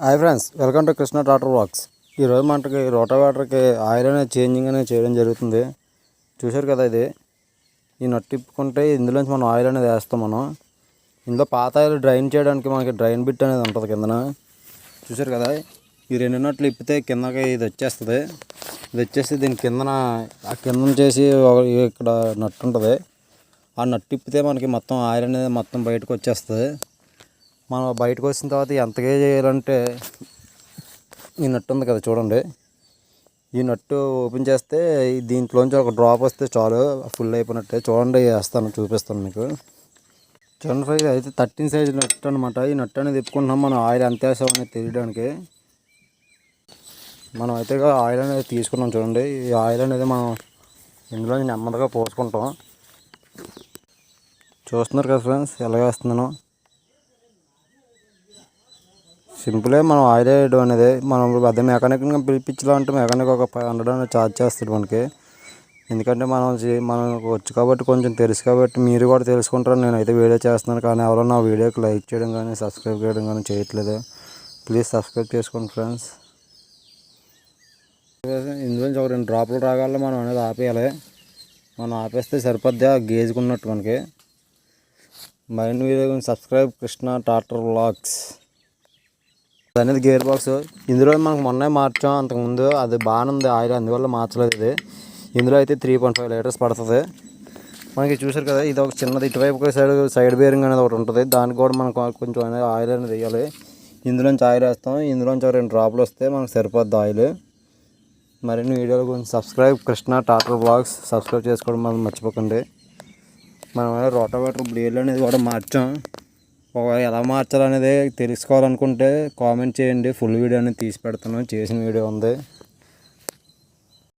Hi friends, welcome to Krishna tractor vlogs. ఈరోజు మనకి రోటావేటర్కి oil అనేది చేంజింగ్ అనేది చేయడం జరుగుతుంది. చూశారు కదా, ఈ నట్టు తిప్పుకుంటే ఇందులోంచి మనం ఆయిల్ అనేది వేస్తాం. ఇందులో పాత ఆయిల్ డ్రైన్ చేయడానికి మనకి డ్రైన్ బిట్ అనేది ఉంటుంది కిందన. చూశారు కదా, ఈ రెండు నట్లు ఇప్పితే కిందకి ఇది వచ్చేస్తుంది. ఇది వచ్చేసి దీని కిందన కింద చేసి ఇక్కడ నట్టు ఉంటుంది. ఆ నట్టు ఇప్పితే మనకి మొత్తం ఆయిల్ అనేది మొత్తం బయటకు వచ్చేస్తుంది. మనం బయటకు వచ్చిన తర్వాత ఎంతగా చేయాలంటే ఈ నట్టు ఉంది కదా, చూడండి. ఈ నట్టు ఓపెన్ చేస్తే దీంట్లోంచి ఒక డ్రాప్ వస్తే చాలు, ఫుల్ అయిపోయినట్టే. చూడండి, వేస్తాను, చూపిస్తాను మీకు. చూడండి ఫ్రెండ్స్, అయితే 13 సైజ్ నట్టు అనమాట. ఈ నట్టు అనేది తిప్పుకుంటున్నాం మనం ఆయిల్ ఎంత వేసాం అనేది తెలియడానికి. మనం అయితే ఆయిల్ అనేది తీసుకున్నాం. చూడండి, ఈ ఆయిల్ అనేది మనం ఇందులో నెమ్మదిగా పోసుకుంటాం. చూస్తున్నారు కదా ఫ్రెండ్స్, ఎలా వేస్తున్నాను. సింపులే, మనం ఆయిల్ వేయడం అనేది. మనం అదే మెకానిక్గా పిలిపించాలంటే మెకానిక్ ఒక 500 అనేది ఛార్జ్ చేస్తాడు మనకి. ఎందుకంటే మనకు వచ్చు కాబట్టి, కొంచెం తెలుసు కాబట్టి మీరు కూడా తెలుసుకుంటారని నేనైతే వీడియో చేస్తున్నాను. కానీ ఎవరో నా వీడియోకి లైక్ చేయడం కానీ సబ్స్క్రైబ్ చేయడం కానీ చేయట్లేదు. ప్లీజ్ సబ్స్క్రైబ్ చేసుకోండి ఫ్రెండ్స్. ఇందులోంచి ఒక 2 డ్రాపులు రాగాల మనం అనేది ఆపేయాలి. మనం ఆపేస్తే సరిపోద్ది ఆ గేజ్కి ఉన్నట్టు మనకి. Mind video subscribe Krishna tractor vlogs అనేది గేర్ బాక్స్. ఇందులో మనకు మొన్నే మార్చాం, అంతకుముందు అది బాగానే ఉంది ఆయిల్, అందువల్ల మార్చలేదు. ఇది ఇందులో అయితే 3.5 లీటర్స్ పడుతుంది మనకి. చూసారు కదా, ఇది ఒక చిన్నది ఇటువైపు సైడ్ బేరింగ్ అనేది ఒకటి ఉంటుంది. దానికి కూడా మనకు కొంచెం అనేది ఆయిల్ అనేది వేయాలి. ఇందులోంచి ఆయిల్ వేస్తాం. ఇందులోంచి ఒక 2 డ్రాపులు వస్తే మనకు సరిపోద్ది ఆయిల్. మరిన్ని వీడియోల గురించి subscribe Krishna tractor vlogs subscribe చేసుకోవడం మనం మర్చిపోకండి. మనం రోటావేటర్ బ్లేడ్ అనేది కూడా మార్చాం. ఎలా మార్చాలనేది తెలుసుకోవాలనుకుంటే కామెంట్ చేయండి. ఫుల్ వీడియో అనేది తీసి పెడతాను, చేసిన వీడియో ఉంది.